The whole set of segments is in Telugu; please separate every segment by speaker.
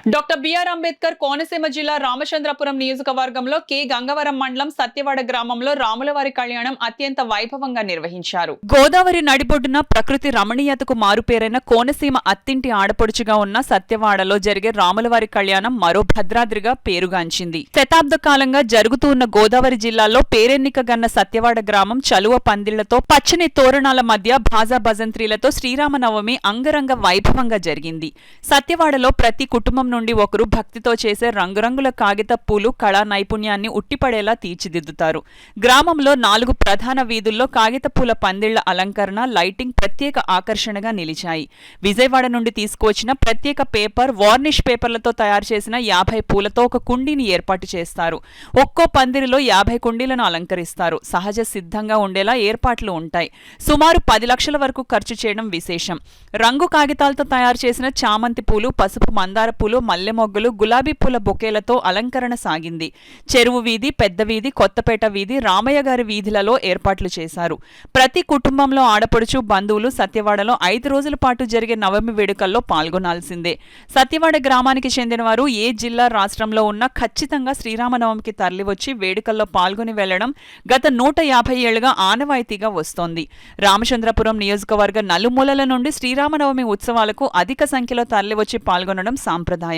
Speaker 1: డాక్టర్ బిఆర్ అంబేద్కర్ కోనసీమ జిల్లా రామచంద్రపురం నియోజకవర్గంలో కె గంగవరం మండలం సత్యవాడ గ్రామంలో రాములవారి కళ్యాణం అత్యంత వైభవంగా నిర్వహించారు. గోదావరి నడిబొడ్డున ప్రకృతి రమణీయతకు మారుపేరైన కోనసీమ అత్తింటి ఆడపడుచుగా ఉన్న సత్యవాడలో జరిగే రాములవారి కళ్యాణం మరో భద్రాద్రిగా పేరుగాంచింది. శతాబ్ద కాలంగా జరుగుతూ ఉన్న గోదావరి జిల్లాలో పేరెన్నికగన్న సత్యవాడ గ్రామం చలువ పందిళ్లతో పచ్చని తోరణాల మధ్య భాజా భజంత్రీలతో శ్రీరామనవమి అంగరంగ వైభవంగా జరిగింది. సత్యవాడలో ప్రతి కుటుంబం నుండి ఒకరు భక్తితో చేసే రంగురంగుల కాగిత పూలు కళా నైపుణ్యాన్ని ఉట్టిపడేలా తీర్చిదిద్దుతారు. గ్రామంలో 4 ప్రధాన వీధుల్లో కాగిత పూల పందిళ్ల అలంకరణ, లైటింగ్ ప్రత్యేక ఆకర్షణగా నిలిచాయి. విజయవాడ నుండి తీసుకువచ్చిన ప్రత్యేక పేపర్, వార్నిష్ పేపర్లతో తయారు చేసిన 50 పూలతో ఒక కుండీని ఏర్పాటు చేస్తారు. ఒక్కో పందిరిలో 50 కుండీలను అలంకరిస్తారు. సహజ సిద్ధంగా ఉండేలా ఏర్పాట్లు ఉంటాయి. సుమారు 10 లక్షల వరకు ఖర్చు చేయడం విశేషం. రంగు కాగితాలతో తయారు చేసిన చామంతి పూలు, పసుపు మందార పూలు, మల్లె మొగ్గలు, గులాబీ పూల బొకేలతో అలంకరణ సాగింది. చెరువు వీధి, పెద్ద వీధి, కొత్తపేట వీధి, రామయ్య గారి వీధులలో ఏర్పాట్లు చేశారు. ప్రతి కుటుంబంలో ఆడపడుచు, బంధువులు సత్యవాడలో 5 రోజుల పాటు జరిగే నవమి వేడుకల్లో పాల్గొనాల్సిందే. సత్యవాడ గ్రామానికి చెందినవారు ఏ జిల్లా, రాష్ట్రంలో ఉన్నా ఖచ్చితంగా శ్రీరామనవమికి తరలివచ్చి వేడుకల్లో పాల్గొని వెళ్లడం గత 150 ఏళ్లుగా ఆనవాయితీగా వస్తోంది. రామచంద్రపురం నియోజకవర్గ నలుమూలల నుండి శ్రీరామనవమి ఉత్సవాలకు అధిక సంఖ్యలో తరలివచ్చి పాల్గొనడం సాంప్రదాయం.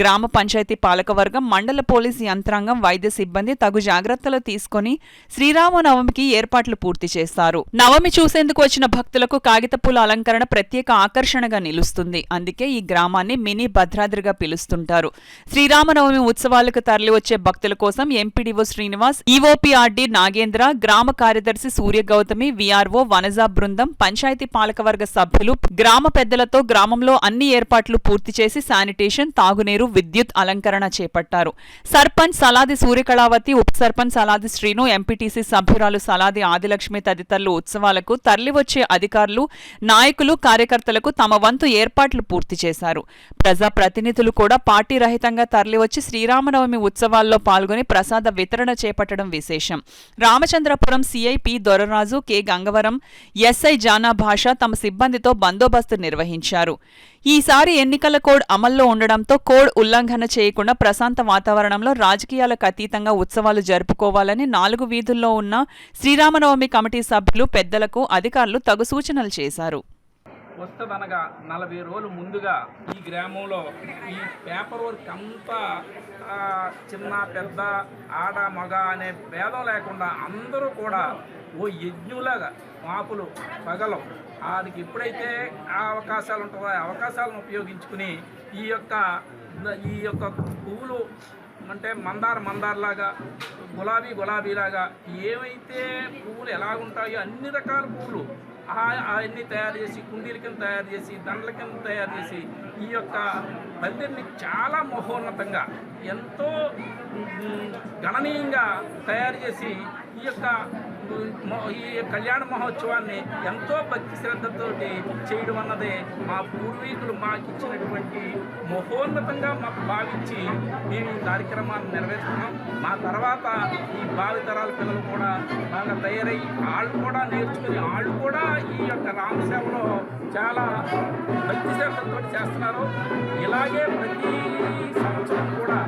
Speaker 1: గ్రామ పంచాయతీ పాలకవర్గం, మండల పోలీసు యంత్రాంగం, వైద్య సిబ్బంది తగు జాగ్రత్తలు తీసుకుని శ్రీరామనవమికి ఏర్పాట్లు పూర్తి చేస్తారు. నవమి చూసేందుకు వచ్చిన భక్తులకు కాగితపూల అలంకరణ ప్రత్యేక ఆకర్షణగా నిలుస్తుంది. అందుకే ఈ గ్రామాన్ని మినీ భద్రాద్రిగా పిలుస్తుంటారు. శ్రీరామనవమి ఉత్సవాలకు తరలివచ్చే భక్తుల కోసం ఎంపీడీఓ శ్రీనివాస్, ఈఓపీఆర్డీ నాగేంద్ర, గ్రామ కార్యదర్శి సూర్య గౌతమి, వీఆర్ఓ వనజా బృందం, పంచాయతీ పాలకవర్గ సభ్యులు గ్రామ పెద్దలతో గ్రామంలో అన్ని ఏర్పాట్లు పూర్తి చేసి శానిటేషన్, తాగునీరు, విద్యుత్ అలంకరణ చేపట్టారు. సర్పంచ్ సలాది సూర్యకళావతి, ఉప సర్పంచ్ సలాది శ్రీను, ఎంపీటీసీ సభ్యురాలు సలాది ఆదిలక్ష్మి తదితరులు ఉత్సవాలకు తరలివచ్చే అధికారులు, నాయకులు, కార్యకర్తలకు తమ వంతు ఏర్పాట్లు పూర్తి చేశారు. ప్రజా ప్రతినిధులు కూడా పార్టీ రహితంగా తరలివచ్చి శ్రీరామనవమి ఉత్సవాల్లో పాల్గొని ప్రసాద వితరణ చేపట్టడం విశేషం. Ramachandrapuram CIP Doraraju, K Gangavaram SI జానా భాష తమ సిబ్బందితో బందోబస్తు నిర్వహించారు. ఈసారి ఎన్నికల కోడ్ అమల్లో ఉండడంతో కోడ్ ఉల్లంఘన చేయకుండా ప్రశాంత వాతావరణంలో రాజకీయాలకు అతీతంగా ఉత్సవాలు జరుపుకోవాలని 4 వీధుల్లో ఉన్న శ్రీరామనవమి కమిటీ సభ్యులు, పెద్దలకు అధికారులు తగు సూచనలు చేశారు.
Speaker 2: వస్తుందనగా 40 రోజులు ముందుగా ఈ గ్రామంలో ఈ పేపర్ వర్క్ అంతా చిన్న పెద్ద, ఆడ మగ అనే భేదం లేకుండా అందరూ కూడా ఓ యజ్ఞులాగా మాపులు పగలం వారికి ఎప్పుడైతే ఆ అవకాశాలు ఉంటాయో ఆ అవకాశాలను ఉపయోగించుకుని ఈ యొక్క పువ్వులు అంటే మందారలాగా, గులాబీలాగా ఏవైతే పువ్వులు ఎలాగుంటాయో అన్ని రకాల పువ్వులు అవన్నీ తయారు చేసి, కుండీల కింద తయారు చేసి, దండల కింద తయారు చేసి ఈ యొక్క పందిరిని చాలా మహోన్నతంగా, ఎంతో గణనీయంగా తయారు చేసి ఈ కళ్యాణ మహోత్సవాన్ని ఎంతో భక్తి శ్రద్ధతోటి చేయడం అన్నదే మా పూర్వీకులు మాకు ఇచ్చినటువంటి మహోన్నతంగా మాకు భావించి మేము ఈ కార్యక్రమాన్ని నెరవేర్చుకున్నాం. మా తర్వాత ఈ భావితరాల పిల్లలు కూడా బాగా తయారై వాళ్ళు కూడా నేర్చుకుని వాళ్ళు కూడా ఈ యొక్క రామసేవలో చాలా భక్తి శ్రద్ధలతో చేస్తున్నారు. ఇలాగే ప్రతి సంవత్సరం కూడా